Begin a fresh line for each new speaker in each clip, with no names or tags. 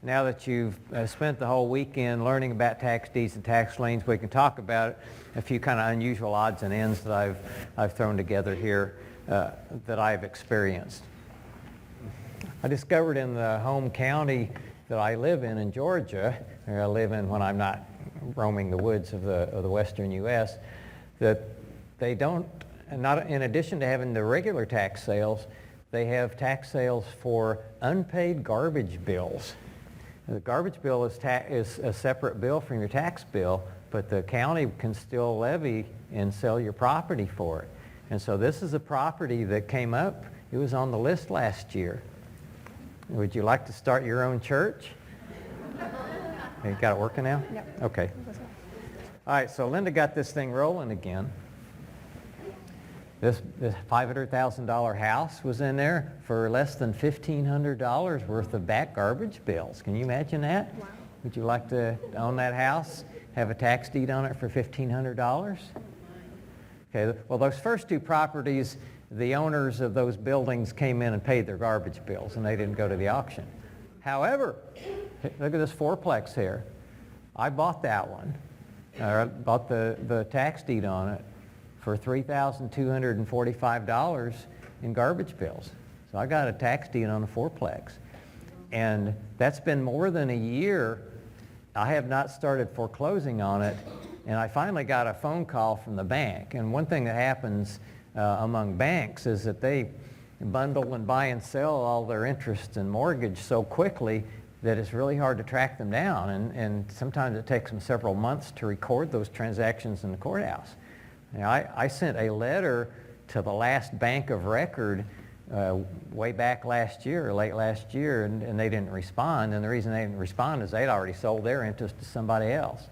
now that you've spent the whole weekend learning about tax deeds and tax liens, we can talk about a few kind of unusual odds and ends that I've thrown together here that I've experienced. I discovered in the home county that I live in Georgia, or I live in when I'm not roaming the woods of the western U.S., that they don't, not in addition to having the regular tax sales, they have tax sales for unpaid garbage bills. The garbage bill is a separate bill from your tax bill, but the county can still levy and sell your property for it. And so this is a property that came up. It was on the list last year. Would you like to start your own church? You got it working now?
Yep.
Okay. All right, so Linda got this thing rolling again. This $500,000 house was in there for less than $1,500 worth of back garbage bills. Can you imagine that?
Wow.
Would you like to own that house, have a tax deed on it for $1,500? Okay, well, those first two properties, the owners of those buildings came in and paid their garbage bills, and they didn't go to the auction. However, look at this fourplex here. I bought that one. I bought the tax deed on it for $3,245 in garbage bills. So I got a tax deed on a fourplex. And that's been more than a year. I have not started foreclosing on it. And I finally got a phone call from the bank. And one thing that happens among banks is that they bundle and buy and sell all their interest and mortgage so quickly that it's really hard to track them down. And sometimes it takes them several months to record those transactions in the courthouse. Now, I sent a letter to the last bank of record way back last year, or late last year, and they didn't respond. And the reason they didn't respond is they'd already sold their interest to somebody else.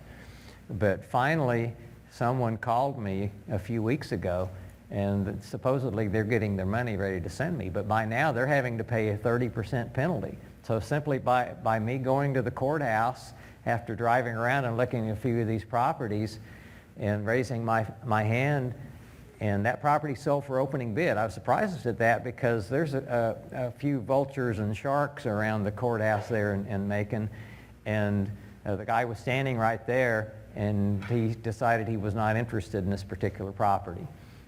But finally, someone called me a few weeks ago, and supposedly they're getting their money ready to send me. But by now, they're having to pay a 30% penalty. So simply by me going to the courthouse after driving around and looking at a few of these properties and raising my hand, and that property sold for opening bid. I was surprised at that because there's a few vultures and sharks around the courthouse there in Macon, and the guy was standing right there, and he decided he was not interested in this particular property.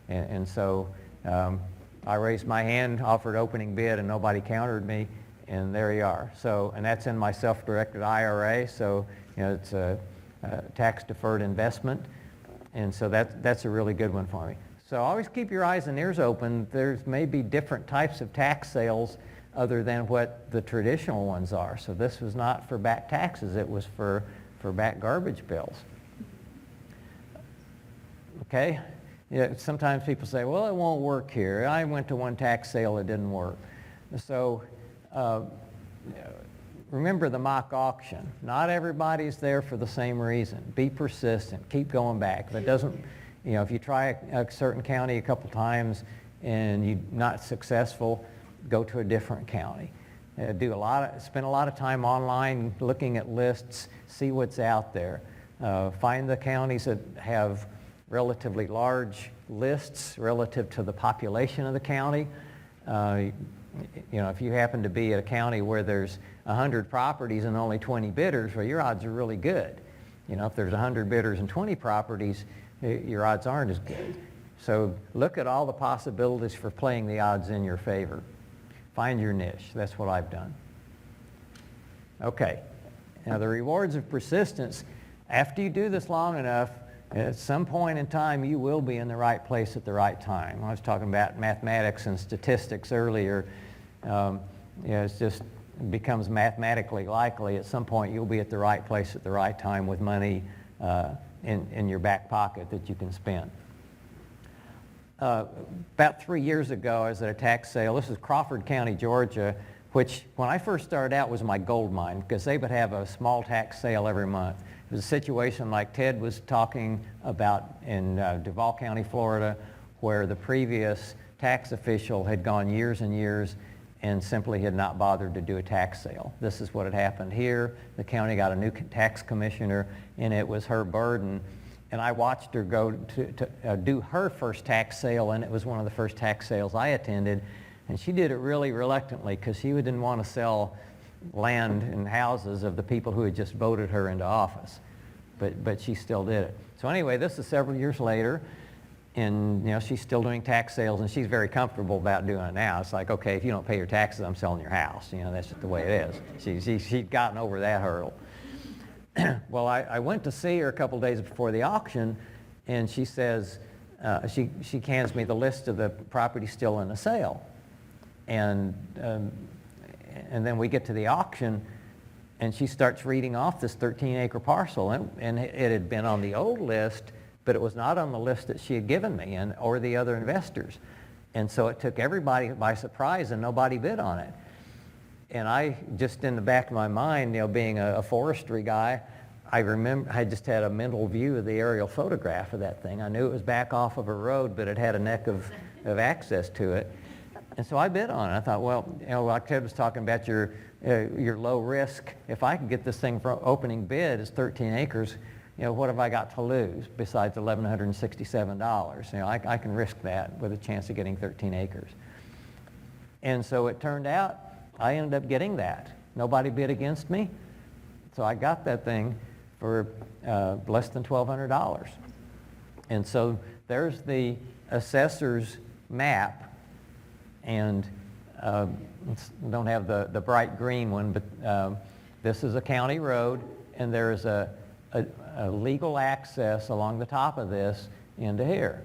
And so I raised my hand, offered opening bid, and nobody countered me, and there you are. So, and that's in my self-directed IRA, so it's a tax-deferred investment, and so that's a really good one for me. So always keep your eyes and ears open. There's maybe different types of tax sales other than what the traditional ones are. So this was not for back taxes, it was for back garbage bills. Okay? Sometimes people say, well, it won't work here. I went to one tax sale, it didn't work. So remember the mock auction. Not everybody's there for the same reason. Be persistent. Keep going back. If it doesn't, if you try a certain county a couple times and you're not successful, go to a different county. Spend a lot of time online looking at lists, see what's out there. Find the counties that have relatively large lists relative to the population of the county. If you happen to be at a county where there's 100 properties and only 20 bidders, well, your odds are really good. If there's 100 bidders and 20 properties, your odds aren't as good. So look at all the possibilities for playing the odds in your favor. Find your niche. That's what I've done. Okay. Now the rewards of persistence, after you do this long enough, at some point in time, you will be in the right place at the right time. I was talking about mathematics and statistics earlier. It just becomes mathematically likely at some point you'll be at the right place at the right time with money in your back pocket that you can spend. About 3 years ago, I was at a tax sale. This is Crawford County, Georgia, which when I first started out was my gold mine because they would have a small tax sale every month. It was a situation like Ted was talking about in Duval County, Florida, where the previous tax official had gone years and years and simply had not bothered to do a tax sale. This is what had happened here. The county got a new tax commissioner, and it was her burden. And I watched her go to do her first tax sale, and it was one of the first tax sales I attended. And she did it really reluctantly because she didn't want to sell land and houses of the people who had just voted her into office. But she still did it. So anyway, this is several years later, and she's still doing tax sales, and she's very comfortable about doing it now. It's like, okay, if you don't pay your taxes, I'm selling your house. That's just the way it is. She'd gotten over that hurdle. Well, I went to see her a couple days before the auction, and she says, she hands me the list of the property still in the sale. And then we get to the auction, and she starts reading off this 13-acre parcel, and it had been on the old list, but it was not on the list that she had given me or the other investors. And so it took everybody by surprise, and nobody bid on it. And I, just in the back of my mind, being a forestry guy, I remember I just had a mental view of the aerial photograph of that thing. I knew it was back off of a road, but it had a neck of access to it. And so I bid on it. I thought, well, like Ted was talking about your low risk, if I could get this thing for opening bid is 13 acres, what have I got to lose besides $1,167? I can risk that with a chance of getting 13 acres. And so it turned out I ended up getting that. Nobody bid against me. So I got that thing for less than $1,200. And so there's the assessor's map. And don't have the bright green one, but this is a county road, and there is a legal access along the top of this into here.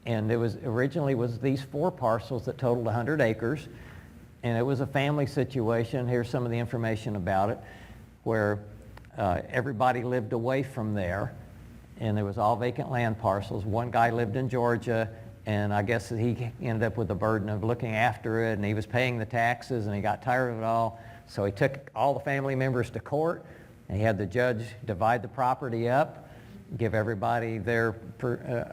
And it was originally these 4 parcels that totaled 100 acres, and it was a family situation. Here's some of the information about it, where everybody lived away from there, and there was all vacant land parcels. One guy lived in Georgia, and I guess he ended up with the burden of looking after it, and he was paying the taxes, and he got tired of it all. So he took all the family members to court, and he had the judge divide the property up, give everybody their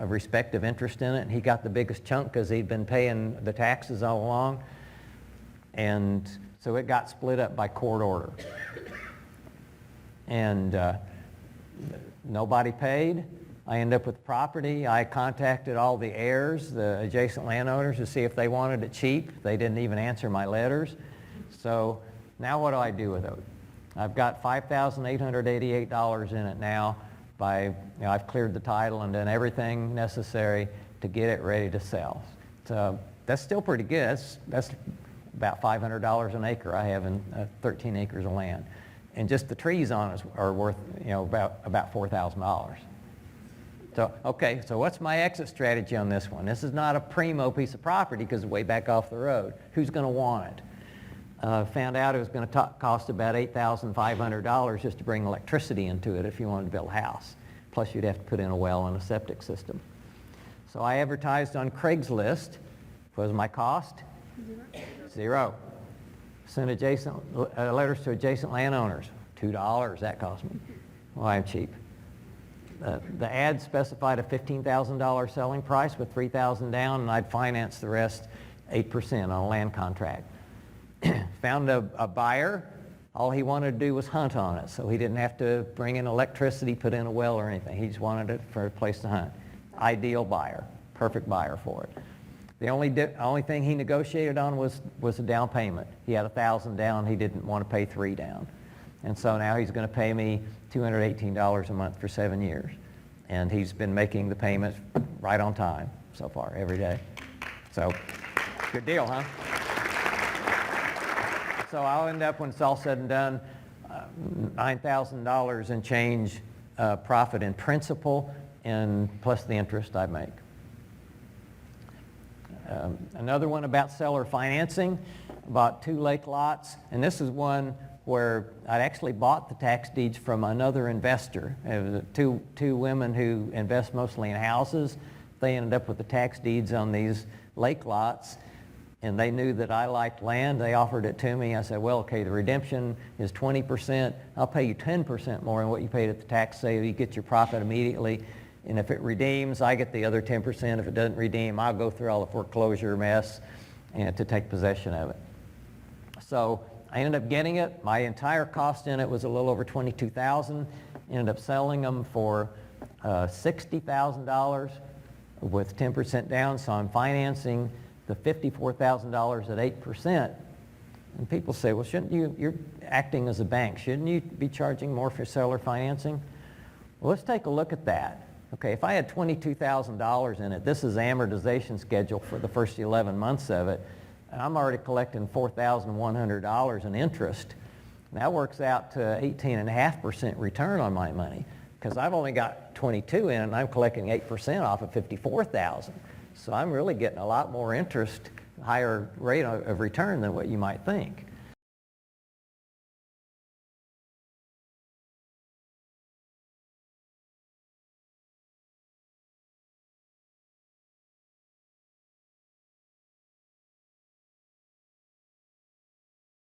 respective interest in it, and he got the biggest chunk because he'd been paying the taxes all along. And so it got split up by court order. And nobody paid. I ended up with property. I contacted all the heirs, the adjacent landowners, to see if they wanted it cheap. They didn't even answer my letters. So now what do I do with it? I've got $5,888 in it now. I've cleared the title and done everything necessary to get it ready to sell. So that's still pretty good. That's about $500 an acre I have in 13 acres of land. And just the trees on it are worth about $4,000. So, okay, so what's my exit strategy on this one? This is not a primo piece of property because it's way back off the road. Who's going to want it? Found out it was going to cost about $8,500 just to bring electricity into it if you wanted to build a house. Plus you'd have to put in a well and a septic system. So I advertised on Craigslist. What was my cost? Zero. Sent letters to adjacent landowners. $2, that cost me. Well, I'm cheap. The ad specified a $15,000 selling price with $3,000 down, and I'd finance the rest 8% on a land contract. Found a buyer. All he wanted to do was hunt on it, so he didn't have to bring in electricity, put in a well or anything. He just wanted it for a place to hunt. Ideal buyer, perfect buyer for it. The only thing he negotiated on was a down payment. He had $1,000 down. He didn't want to pay $3,000 down. And so now he's going to pay me $218 a month for 7 years. And he's been making the payments right on time so far, every day. So, good deal, huh? So I'll end up, when it's all said and done, $9,000 and change profit in principal, and plus the interest I make. Another one about seller financing. Bought 2 lake lots, and this is one where I'd actually bought the tax deeds from another investor. It was two women who invest mostly in houses. They ended up with the tax deeds on these lake lots, and they knew that I liked land. They offered it to me. I said, well, okay, the redemption is 20%. I'll pay you 10% more than what you paid at the tax sale. You get your profit immediately. And if it redeems, I get the other 10%. If it doesn't redeem, I'll go through all the foreclosure mess and to take possession of it. So I ended up getting it. My entire cost in it was a little over $22,000. Ended up selling them for $60,000 with 10% down. So I'm financing the $54,000 at 8%. And people say, well, shouldn't you're acting as a bank, shouldn't you be charging more for seller financing? Well, let's take a look at that. Okay, if I had $22,000 in it, this is the amortization schedule for the first 11 months of it, and I'm already collecting $4,100 in interest. That works out to 18.5% return on my money, because I've only got 22 in it, and I'm collecting 8% off of 54,000. So I'm really getting a lot more interest, higher rate of return than what you might think.